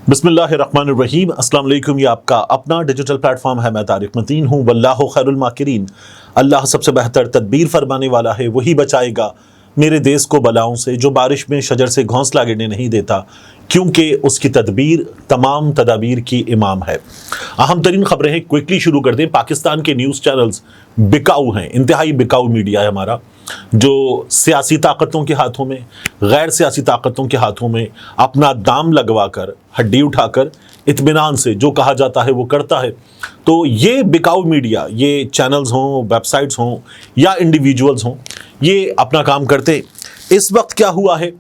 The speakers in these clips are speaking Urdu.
بسم اللہ الرحمن الرحیم۔ السلام علیکم۔ یہ آپ کا اپنا ڈیجیٹل پلیٹ فارم ہے۔ میں طارق متین ہوں۔ واللہ خیر الماکرین۔ اللہ سب سے بہتر تدبیر فرمانے والا ہے، وہی بچائے گا میرے دیس کو بلاؤں سے، جو بارش میں شجر سے گھونسلہ گرنے نہیں دیتا، کیونکہ اس کی تدبیر تمام تدابیر کی امام ہے۔ اہم ترین خبریں ہیں، کوئکلی شروع کر دیں۔ پاکستان کے نیوز چینلز بکاؤ ہیں، انتہائی بکاؤ میڈیا ہے ہمارا، جو سیاسی طاقتوں کے ہاتھوں میں، غیر سیاسی طاقتوں کے ہاتھوں میں اپنا دام لگوا کر، ہڈی اٹھا کر اطمینان سے جو کہا جاتا ہے وہ کرتا ہے۔ تو یہ بکاؤ میڈیا، یہ چینلز ہوں، ویب سائٹس ہوں یا انڈیویجولز ہوں، یہ اپنا کام کرتے۔ اس وقت کیا ہوا ہے،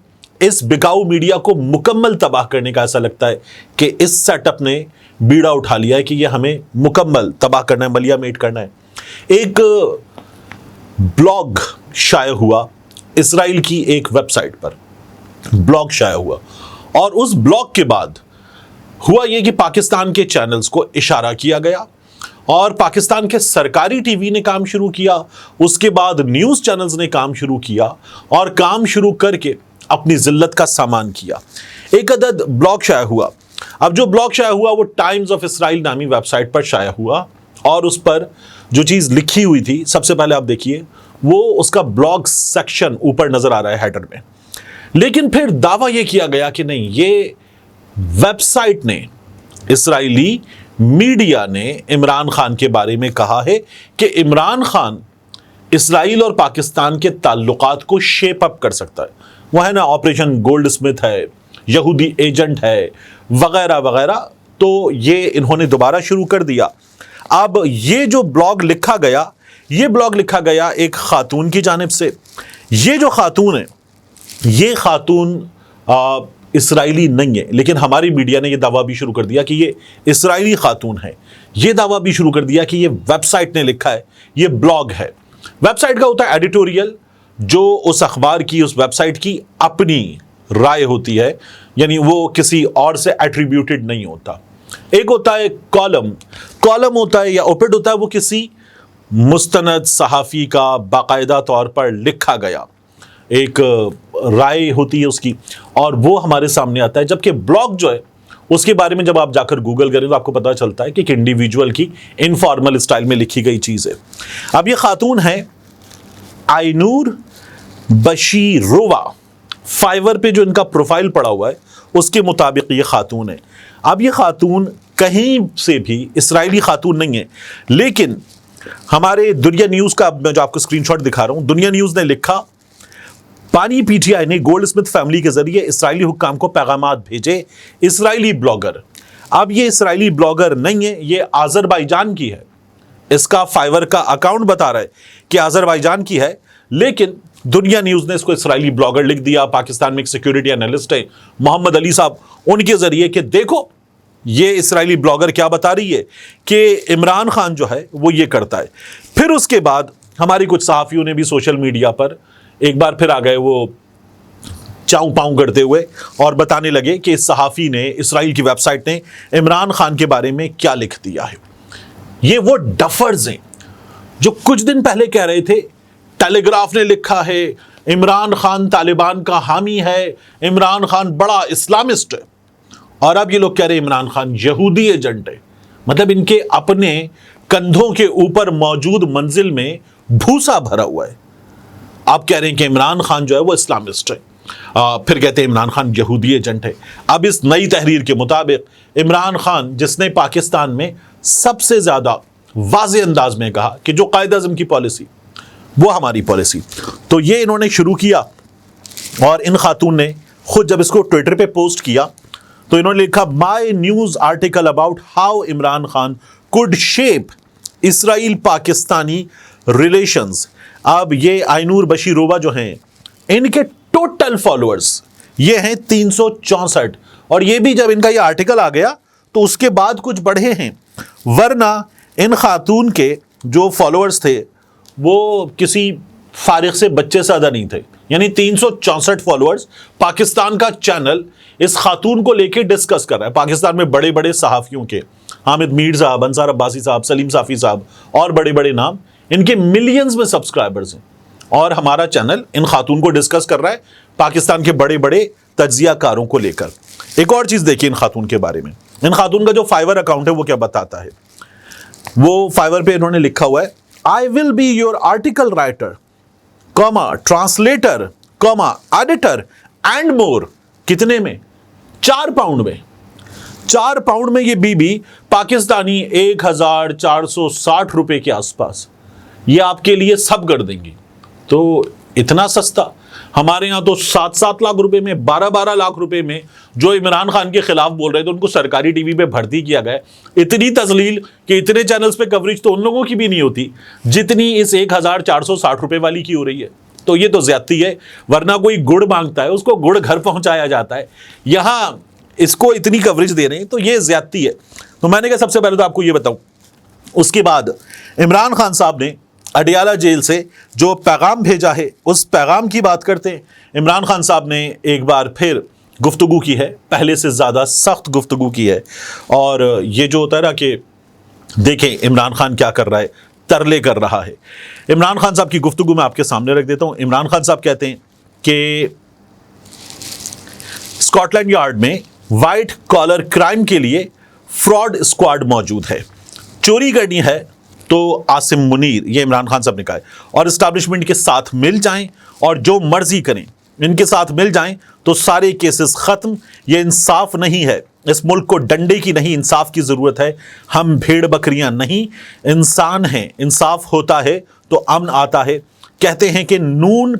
اس بکاؤ میڈیا کو مکمل تباہ کرنے کا ایسا لگتا ہے کہ اس سیٹ اپ نے بیڑا اٹھا لیا ہے کہ یہ ہمیں مکمل تباہ کرنا ہے، ملیا میٹ کرنا ہے۔ ایک بلاگ شائع ہوا اسرائیل کی ایک ویب سائٹ پر، بلاگ شائع ہوا، اور اس بلاگ کے بعد ہوا یہ کہ پاکستان کے چینلز کو اشارہ کیا گیا اور پاکستان کے سرکاری ٹی وی نے کام شروع کیا، اس کے بعد نیوز چینلز نے کام شروع کیا اور کام شروع کر کے اپنی ذلت کا سامان کیا۔ ایک عدد بلاگ شائع ہوا۔ اب جو بلاگ شائع ہوا وہ ٹائمز آف اسرائیل نامی ویب سائٹ پر شائع ہوا، اور اس پر جو چیز لکھی ہوئی تھی، سب سے پہلے آپ دیکھیے، وہ اس کا بلاگ سیکشن اوپر نظر آ رہا ہے ہیڈر میں، لیکن پھر دعویٰ یہ کیا گیا کہ نہیں، یہ ویب سائٹ نے، اسرائیلی میڈیا نے عمران خان کے بارے میں کہا ہے کہ عمران خان اسرائیل اور پاکستان کے تعلقات کو شیپ اپ کر سکتا ہے۔ وہ ہے نا، آپریشن گولڈ سمتھ ہے، یہودی ایجنٹ ہے، وغیرہ وغیرہ۔ تو یہ انہوں نے دوبارہ شروع کر دیا۔ اب یہ جو بلاگ لکھا گیا، یہ بلاگ لکھا گیا ایک خاتون کی جانب سے۔ یہ جو خاتون ہے، یہ خاتون اسرائیلی نہیں ہے، لیکن ہماری میڈیا نے یہ دعویٰ بھی شروع کر دیا کہ یہ اسرائیلی خاتون ہے۔ یہ دعویٰ بھی شروع کر دیا کہ یہ ویب سائٹ نے لکھا ہے، یہ بلاگ ہے۔ ویب سائٹ کا ہوتا ہے ایڈیٹوریل، جو اس اخبار کی، اس ویب سائٹ کی اپنی رائے ہوتی ہے، یعنی وہ کسی اور سے ایٹریبیوٹڈ نہیں ہوتا۔ ایک ہوتا ہے کالم، کالم ہوتا ہے یا اوپڈ ہوتا ہے، وہ کسی مستند صحافی کا باقاعدہ طور پر لکھا گیا ایک رائے ہوتی ہے اس کی، اور وہ ہمارے سامنے آتا ہے۔ جبکہ بلاگ جو ہے، اس کے بارے میں جب آپ جا کر گوگل کریں تو آپ کو پتہ چلتا ہے کہ ایک انڈیویجول کی انفارمل اسٹائل میں لکھی گئی چیز ہے۔ اب یہ خاتون ہے آئینور بشیرووا، فائیور پہ جو ان کا پروفائل پڑا ہوا ہے اس کے مطابق یہ خاتون ہے۔ اب یہ خاتون کہیں سے بھی اسرائیلی خاتون نہیں ہے، لیکن ہمارے دنیا نیوز کا، میں جو آپ کو اسکرین شاٹ دکھا رہا ہوں، دنیا نیوز نے لکھا، پانی پی ٹی آئی نے گولڈ سمتھ فیملی کے ذریعے اسرائیلی حکام کو پیغامات بھیجے، اسرائیلی بلاگر۔ اب یہ اسرائیلی بلاگر نہیں ہے، یہ آذربائیجان کی ہے۔ اس کا فائیور کا اکاؤنٹ بتا رہا ہے کہ آذربائیجان کی ہے، لیکن دنیا نیوز نے اس کو اسرائیلی بلاگر لکھ دیا۔ پاکستان میں ایک سیکیورٹی انالسٹ ہے محمد علی صاحب، ان کے ذریعے کہ دیکھو یہ اسرائیلی بلاگر کیا بتا رہی ہے کہ عمران خان جو ہے وہ یہ کرتا ہے۔ پھر اس کے بعد ہماری کچھ صحافیوں نے بھی سوشل میڈیا پر ایک بار پھر آ گئے، وہ چاؤں پاؤں کرتے ہوئے، اور بتانے لگے کہ اس صحافی نے، اسرائیل کی ویب سائٹ نے عمران خان کے بارے میں کیا لکھ دیا ہے۔ یہ وہ ڈفرز ہیں جو کچھ دن پہلے کہہ رہے تھے ٹیلی گراف نے لکھا ہے عمران خان طالبان کا حامی ہے، عمران خان بڑا اسلامسٹ ہے، اور اب یہ لوگ کہہ رہے ہیں عمران خان یہودی ایجنٹ ہے۔ مطلب ان کے اپنے کندھوں کے اوپر موجود منزل میں بھوسا بھرا ہوا ہے۔ آپ کہہ رہے ہیں کہ عمران خان جو ہے وہ اسلامسٹ ہے، پھر کہتے ہیں عمران خان یہودی ایجنٹ ہے۔ اب اس نئی تحریر کے مطابق عمران خان، جس نے پاکستان میں سب سے زیادہ واضح انداز میں کہا کہ جو قائد اعظم کی پالیسی وہ ہماری پالیسی، تو یہ انہوں نے شروع کیا۔ اور ان خاتون نے خود جب اس کو ٹویٹر پہ پوسٹ کیا تو انہوں نے لکھا، my news article about how Imran Khan could shape Israel Pakistani relations. اب یہ آئینور بشیرووا جو ہیں، ان کے ٹوٹل فالوورز یہ ہیں 364، اور یہ بھی جب ان کا یہ آرٹیکل آ گیا تو اس کے بعد کچھ بڑھے ہیں، ورنہ ان خاتون کے جو فالوورز تھے وہ کسی فارغ سے بچے سے زیادہ نہیں تھے۔ یعنی 364 فالوورز، پاکستان کا چینل اس خاتون کو لے کے ڈسکس کر رہا ہے، پاکستان میں بڑے بڑے صحافیوں کے، حامد میر صاحب، انصار عباسی صاحب، سلیم صافی صاحب اور بڑے بڑے نام، ان کے ملینز میں سبسکرائبرز ہیں، اور ہمارا چینل ان خاتون کو ڈسکس کر رہا ہے پاکستان کے بڑے بڑے تجزیہ کاروں کو لے کر۔ ایک اور چیز دیکھیے ان خاتون کے بارے میں. ان خاتون کا جو فائور اکاؤنٹ ہے وہ کیا بتاتا ہے. وہ فائور پہ انہوں نے لکھا ہوا ہے I will be your article writer comma translator comma editor and more. کتنے میں؟ 4 پاؤنڈ میں. 4 پاؤنڈ میں یہ بی بی پاکستانی 1460 روپے کے آس پاس یہ آپ کے لیے سب کر دیں گی. تو اتنا سستا. ہمارے ہاں تو 7 لاکھ روپے میں 12 لاکھ روپے میں جو عمران خان کے خلاف بول رہے تھے ان کو سرکاری ٹی وی پہ بھرتی کیا گیا. اتنی تذلیل کہ اتنے چینلز پہ کوریج تو ان لوگوں کی بھی نہیں ہوتی جتنی اس 1460 روپے والی کی ہو رہی ہے. تو یہ تو زیادتی ہے. ورنہ کوئی گڑ مانگتا ہے اس کو گڑ گھر پہنچایا جاتا ہے. یہاں اس کو اتنی کوریج دے رہے ہیں تو یہ زیادتی ہے. تو میں نے کہا سب سے پہلے تو آپ کو یہ بتاؤں. اس کے بعد عمران خان صاحب نے اڈیالہ جیل سے جو پیغام بھیجا ہے اس پیغام کی بات کرتے ہیں. عمران خان صاحب نے ایک بار پھر گفتگو کی ہے, پہلے سے زیادہ سخت گفتگو کی ہے. اور یہ جو ہوتا ہے نا کہ دیکھیں عمران خان کیا کر رہا ہے, ترلے کر رہا ہے. عمران خان صاحب کی گفتگو میں آپ کے سامنے رکھ دیتا ہوں. عمران خان صاحب کہتے ہیں کہ اسکاٹ لینڈ یارڈ میں وائٹ کالر کرائم کے لیے فراڈ اسکواڈ موجود ہے. چوری کرنی ہے تو عاصم منیر, یہ عمران خان صاحب نے کہا ہے, اور اسٹیبلشمنٹ کے ساتھ مل جائیں اور جو مرضی کریں, ان کے ساتھ مل جائیں تو سارے کیسز ختم. یہ انصاف نہیں ہے. اس ملک کو ڈنڈے کی نہیں انصاف کی ضرورت ہے. ہم بھیڑ بکریاں نہیں, انسان ہیں. انصاف ہوتا ہے تو امن آتا ہے. کہتے ہیں کہ نون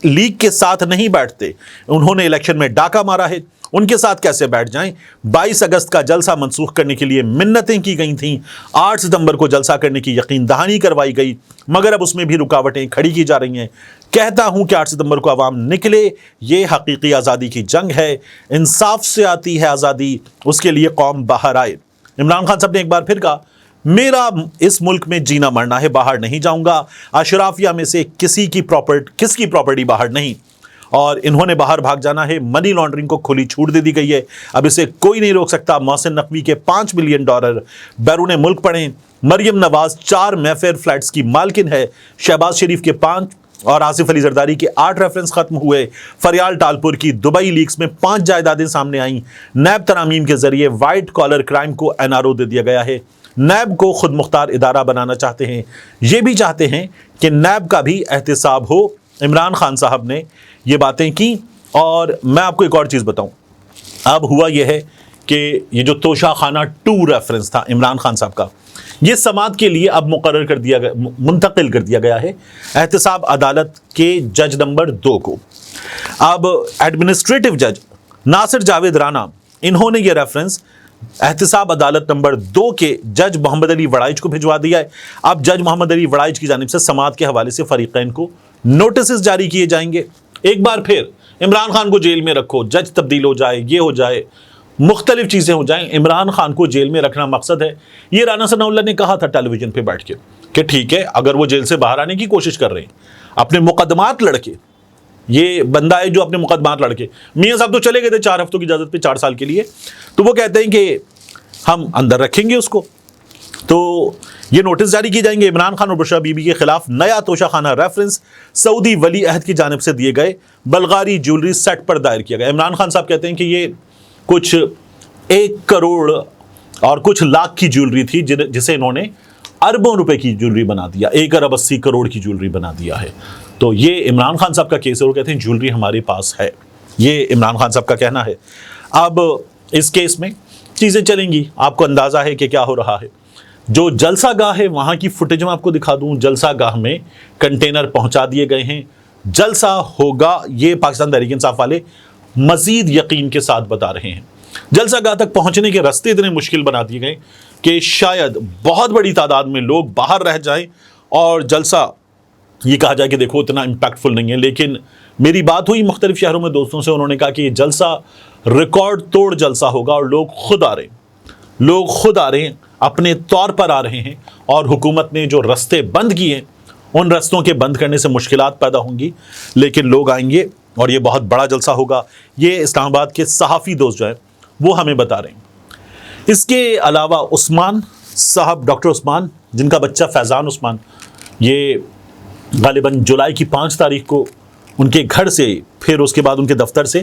لیگ کے ساتھ نہیں بیٹھتے, انہوں نے الیکشن میں ڈاکہ مارا ہے, ان کے ساتھ کیسے بیٹھ جائیں. 22 اگست کا جلسہ منسوخ کرنے کے لیے منتیں کی گئی تھیں, 8 ستمبر کو جلسہ کرنے کی یقین دہانی کروائی گئی, مگر اب اس میں بھی رکاوٹیں کھڑی کی جا رہی ہیں. کہتا ہوں کہ 8 ستمبر کو عوام نکلے, یہ حقیقی آزادی کی جنگ ہے, انصاف سے آتی ہے آزادی, اس کے لیے قوم باہر آئے. عمران خان صاحب نے ایک بار پھر کہا میرا اس ملک میں جینا مرنا ہے, باہر نہیں جاؤں گا. اشرافیہ میں سے کس کی پراپرٹی باہر نہیں, اور انہوں نے باہر بھاگ جانا ہے. منی لانڈرنگ کو کھلی چھوٹ دے دی گئی ہے, اب اسے کوئی نہیں روک سکتا. محسن نقوی کے $5 ملین بیرون ملک پڑے. مریم نواز 4 میفیئر فلیٹس کی مالکن ہے. شہباز شریف کے 5 اور آصف علی زرداری کے 8 ریفرنس ختم ہوئے. فریال ٹالپور کی دبئی لیکس میں 5 جائیدادیں سامنے آئیں. نیب ترامیم کے ذریعے وائٹ کالر کرائم کو NRO دے دیا گیا ہے. نیب کو خود مختار ادارہ بنانا چاہتے ہیں. یہ بھی چاہتے ہیں کہ نیب کا بھی احتساب ہو. عمران خان صاحب نے یہ باتیں کی. اور میں آپ کو ایک اور چیز بتاؤں, اب ہوا یہ ہے کہ یہ جو توشہ خانہ 2 ریفرنس تھا عمران خان صاحب کا, یہ سماعت کے لیے اب منتقل کر دیا گیا ہے احتساب عدالت کے جج نمبر 2 کو. اب ایڈمنسٹریٹو جج ناصر جاوید رانا, انہوں نے یہ ریفرنس احتساب عدالت نمبر 2 کے جج محمد علی وڑائچ کو بھجوا دیا ہے. اب جج محمد علی وڑائچ کی جانب سے سماعت کے حوالے سے فریقین کو نوٹسز جاری کیے جائیں گے. ایک بار پھر عمران خان کو جیل میں رکھو, جج تبدیل ہو جائے, یہ ہو جائے, مختلف چیزیں ہو جائیں. عمران خان کو جیل میں رکھنا مقصد ہے. یہ رانا ثناء اللہ نے کہا تھا ٹیلی ویژن پہ بیٹھ کے کہ ٹھیک ہے اگر وہ جیل سے باہر آنے کی کوشش کر رہے ہیں, اپنے مقدمات لڑکے, یہ بندہ ہے جو اپنے مقدمات لڑکے, میاں صاحب تو چلے گئے تھے 4 ہفتوں کی اجازت پہ 4 سال کے لیے, تو وہ کہتے ہیں کہ ہم اندر رکھیں گے اس کو. تو یہ نوٹس جاری کی جائیں گے. عمران خان اور بشرا بی بی کے خلاف نیا توشہ خانہ ریفرنس سعودی ولی عہد کی جانب سے دیے گئے بلغاری جیولری سیٹ پر دائر کیا گیا. عمران خان صاحب کہتے ہیں کہ یہ کچھ 1 کروڑ اور کچھ لاکھ کی جیولری تھی جسے انہوں نے اربوں روپے کی جیولری بنا دیا, 1 ارب 80 کروڑ کی جیولری بنا دیا ہے. تو یہ عمران خان صاحب کا کیس ہے, وہ کہتے ہیں جیولری ہمارے پاس ہے. یہ عمران خان صاحب کا کہنا ہے. اب اس کیس میں چیزیں چلیں گی, آپ کو اندازہ ہے کہ کیا ہو رہا ہے. جو جلسہ گاہ ہے وہاں کی فوٹیج میں آپ کو دکھا دوں. جلسہ گاہ میں کنٹینر پہنچا دیے گئے ہیں, جلسہ ہوگا, یہ پاکستان تحریک انصاف والے مزید یقین کے ساتھ بتا رہے ہیں. جلسہ گاہ تک پہنچنے کے راستے اتنے مشکل بنا دیے گئے کہ شاید بہت بڑی تعداد میں لوگ باہر رہ جائیں اور جلسہ یہ کہا جائے کہ دیکھو اتنا امپیکٹفل نہیں ہے. لیکن میری بات ہوئی مختلف شہروں میں دوستوں سے, انہوں نے کہا کہ یہ جلسہ ریکارڈ توڑ جلسہ ہوگا اور لوگ خود آ رہے ہیں, اپنے طور پر آ رہے ہیں. اور حکومت نے جو رستے بند کیے ہیں ان رستوں کے بند کرنے سے مشکلات پیدا ہوں گی, لیکن لوگ آئیں گے اور یہ بہت بڑا جلسہ ہوگا. یہ اسلام آباد کے صحافی دوست جو ہیں وہ ہمیں بتا رہے ہیں. اس کے علاوہ عثمان صاحب, ڈاکٹر عثمان, جن کا بچہ فیضان عثمان, یہ غالباً جولائی کی 5 تاریخ کو ان کے گھر سے, پھر اس کے بعد ان کے دفتر سے